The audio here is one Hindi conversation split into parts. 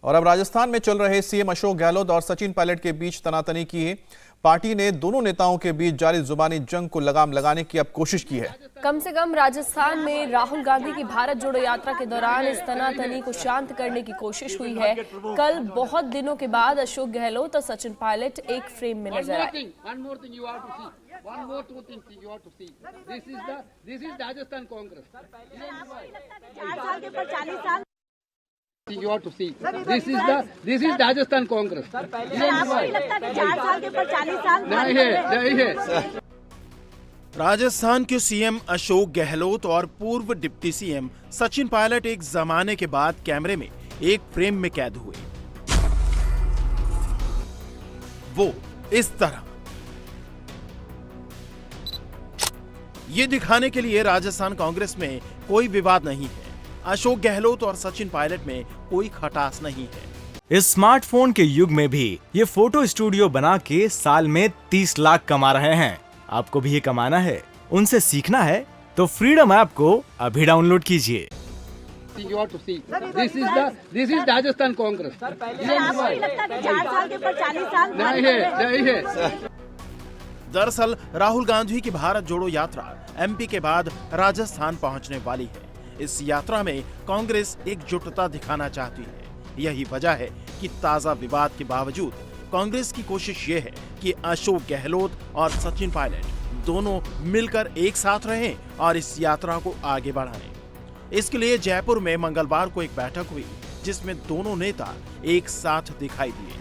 और अब राजस्थान में चल रहे सीएम अशोक गहलोत और सचिन पायलट के बीच तनातनी की पार्टी ने दोनों नेताओं के बीच जारी जुबानी जंग को लगाम लगाने की अब कोशिश की है। कम से कम राजस्थान में राहुल गांधी की भारत जोड़ो यात्रा के दौरान इस तनातनी को शांत करने की कोशिश हुई है। कल बहुत दिनों के बाद अशोक गहलोत और सचिन पायलट एक फ्रेम में नजर आए। Rajasthan Congress You have to see. This is Rajasthan Congress. नहीं है। राजस्थान के सीएम अशोक गहलोत और पूर्व डिप्टी सीएम सचिन पायलट एक जमाने के बाद कैमरे में एक फ्रेम में कैद हुए। वो इस तरह। ये दिखाने के लिए राजस्थान कांग्रेस में कोई विवाद नहीं है, अशोक गहलोत और सचिन पायलट में कोई खटास नहीं है। इस स्मार्टफोन के युग में भी ये फोटो स्टूडियो बना के साल में 30 लाख कमा रहे हैं। आपको भी ये कमाना है, उनसे सीखना है तो फ्रीडम ऐप को अभी डाउनलोड कीजिए। This is Rajasthan Congress. नहीं है। दरअसल राहुल गांधी की भारत जोड़ो यात्रा एमपी के बाद राजस्थान पहुंचने वाली है। इस यात्रा में कांग्रेस एकजुटता दिखाना चाहती है। यही वजह है कि ताजा विवाद के बावजूद कांग्रेस की कोशिश ये है कि अशोक गहलोत और सचिन पायलट दोनों मिलकर एक साथ रहें और इस यात्रा को आगे बढ़ाएं। इसके लिए जयपुर में मंगलवार को एक बैठक हुई जिसमें दोनों नेता एक साथ दिखाई दिए।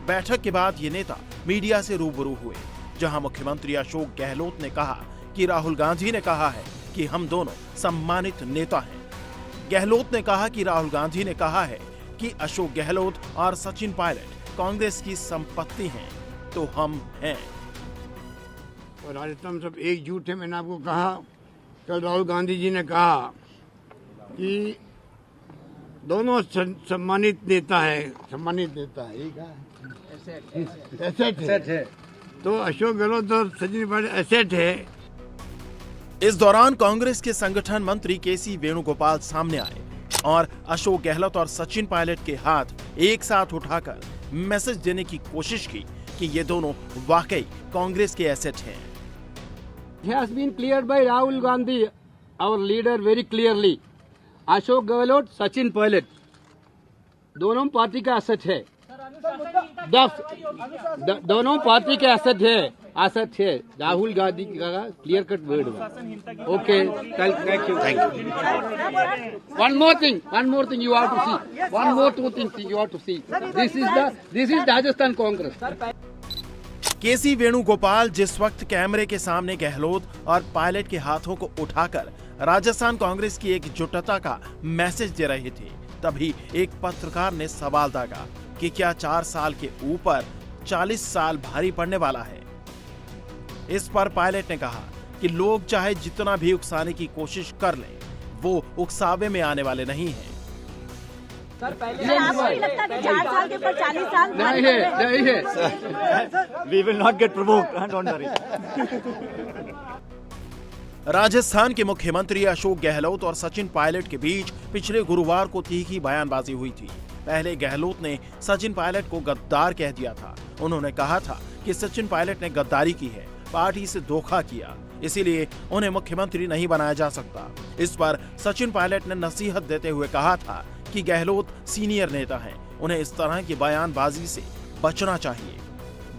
बैठक के बाद ये नेता मीडिया से रूबरू हुए, जहां मुख्यमंत्री अशोक गहलोत ने कहा कि राहुल गांधी ने कहा है कि हम दोनों सम्मानित नेता हैं। गहलोत ने कहा कि राहुल गांधी ने कहा है कि अशोक गहलोत और सचिन पायलट कांग्रेस की संपत्ति हैं, तो हम हैं। और राजस्थान सब एकजुट है। मैंने आपको कहा, कल राहुल गांधी जी ने कहा कि दोनों सम्मानित नेता है, एसेट है। तो अशोक गहलोत और सचिन पायलट एसेट है। इस दौरान कांग्रेस के संगठन मंत्री केसी वेणुगोपाल सामने आए और अशोक गहलोत और सचिन पायलट के हाथ एक साथ उठाकर मैसेज देने की कोशिश की कि ये दोनों वाकई कांग्रेस के एसेट हैं। It has been cleared by Rahul Gandhi, our leader, very clearly. Ashok Gehlot, Sachin Pilot दोनों पार्टी का एसेट है। दोनों पार्टी के एसेट है। राहुल गांधी का क्लियर कट वर्ड है। Okay, thank you. One more thing you have to see. One more two things you have to see. This is Rajasthan Congress. KC Venugopal जिस वक्त कैमरे के सामने गहलोत और पायलट के हाथों को उठाकर राजस्थान कांग्रेस की एकजुटता का मैसेज दे रहे थे, तभी एक पत्रकार ने सवाल दागा कि क्या 4 साल के ऊपर 40 साल भारी पड़ने वाला है। इस पर पायलट ने कहा कि लोग चाहे जितना भी उकसाने की कोशिश कर लें, वो उकसावे में आने वाले नहीं हैं। नहीं है। We will not get provoked, don't worry. Rajasthan के मुख्यमंत्री अशोक गहलोत और सचिन पायलट के बीच पिछले गुरुवार को तीखी बयानबाजी हुई थी। पहले गहलोत ने सचिन पायलट को गद्दार कह दिया था। उन्होंने कहा था कि सचिन पायलट ने गद्दारी की है, पार्टी से धोखा किया, इसीलिए उन्हें मुख्यमंत्री नहीं बनाया जा सकता। इस पर सचिन पायलट ने नसीहत देते हुए कहा था कि गहलोत सीनियर नेता हैं, उन्हें इस तरह की बयानबाजी से बचना चाहिए।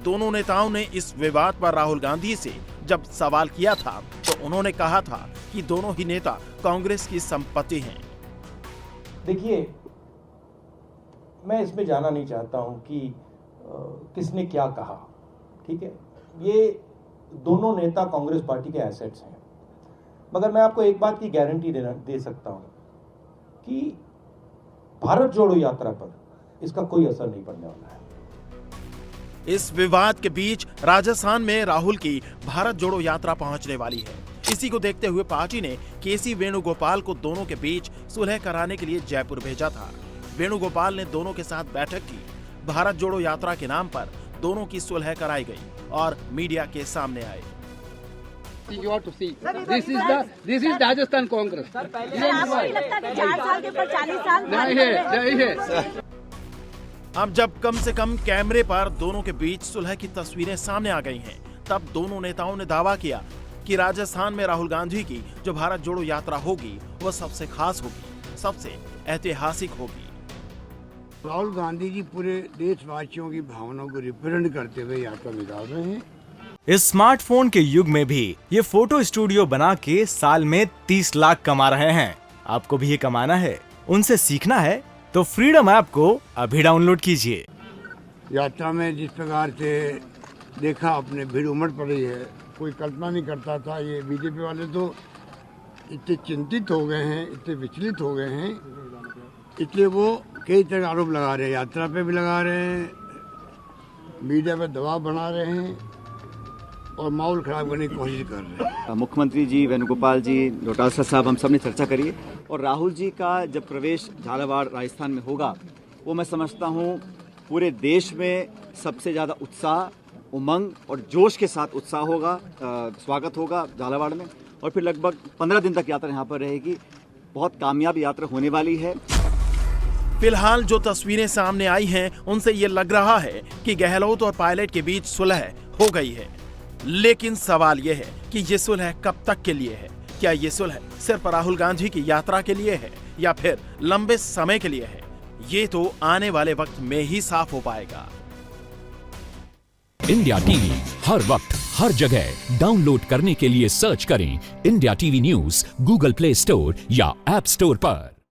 दोनों नेताओं ने इस विवाद पर राहुल गांधी से जब सवाल किया था तो उन्होंने कहा था कि दोनों ही नेता कांग्रेस की संपत्ति हैं। देखिए, मैं इसमें जाना नहीं चाहता हूं कि किसने क्या कहा, ठीक है। ये दोनों नेता कांग्रेस पार्टी के एसेट्स हैं, मगर मैं आपको एक बात की गारंटी दे सकता हूं कि भारत जोड़ो यात्रा पर इसका कोई असर नहीं पड़ने वाला है। इस विवाद के बीच राजस्थान में राहुल की भारत जोड़ो यात्रा पहुंचने वाली है। इसी को देखते हुए पार्टी ने केसी वेणुगोपाल को दोनों के बीच सुलह कराने के लिए जयपुर भेजा था। वेणुगोपाल ने दोनों के साथ बैठक की। भारत जोड़ो यात्रा के नाम पर दोनों की सुलह कराई गई और मीडिया के सामने आए। thing you have to see. This is Rajasthan Congress. आपको नहीं लगता कि 4 साल के ऊपर 40 साल नहीं है। अब जब कम से कम कैमरे पर दोनों के बीच सुलह की तस्वीरें सामने आ गई हैं, तब दोनों नेताओं ने दावा किया कि राजस्थान में राहुल गांधी की जो भारत जोड़ो यात्रा होगी वह सबसे खास होगी, सबसे ऐतिहासिक होगी। राहुल गांधी जी पूरे देशवासियों की भावनाओं को रिप्रेजेंट करते हुए यात्रा निकाल रहे हैं। इस स्मार्टफोन के युग में भी ये फोटो स्टूडियो बना के साल में 30 लाख कमा रहे हैं। आपको भी ये कमाना है, उनसे सीखना है तो फ्रीडम ऐप को अभी डाउनलोड कीजिए। यात्रा में जिस प्रकार से देखा अपने भीड़ उमड़ पड़ी है, कोई कल्पना नहीं करता था। ये बीजेपी वाले तो इतने चिंतित हो गए हैं, इतने विचलित हो गए हैं, इसलिए वो कई तरह के आरोप लगा रहे हैं, यात्रा पे भी लगा रहे हैं, मीडिया पे दबाव बना रहे हैं और माहौल खराब करने की कोशिश कर रहे हैं। मुख्यमंत्री जी, वेणुगोपाल जी, डोटासरा साहब, हम सब ने चर्चा करी और राहुल जी का जब प्रवेश झालावाड़ राजस्थान में होगा, वो मैं समझता हूँ पूरे देश में सबसे ज़्यादा उत्साह, उमंग और जोश के साथ उत्साह होगा, स्वागत होगा झालावाड़ में। और फिर लगभग 15 दिन तक यात्रा यहाँ पर रहेगी। बहुत कामयाब यात्रा होने वाली है। फिलहाल जो तस्वीरें सामने आई हैं, उनसे ये लग रहा है कि गहलोत और पायलट के बीच सुलह हो गई है। लेकिन सवाल ये है कि ये सुलह कब तक के लिए है? क्या ये सुलह सिर्फ राहुल गांधी की यात्रा के लिए है या फिर लंबे समय के लिए है? ये तो आने वाले वक्त में ही साफ हो पाएगा। इंडिया टीवी हर वक्त हर जगह डाउनलोड करने के लिए सर्च करें India TV news Google play store या ऐप स्टोर पर।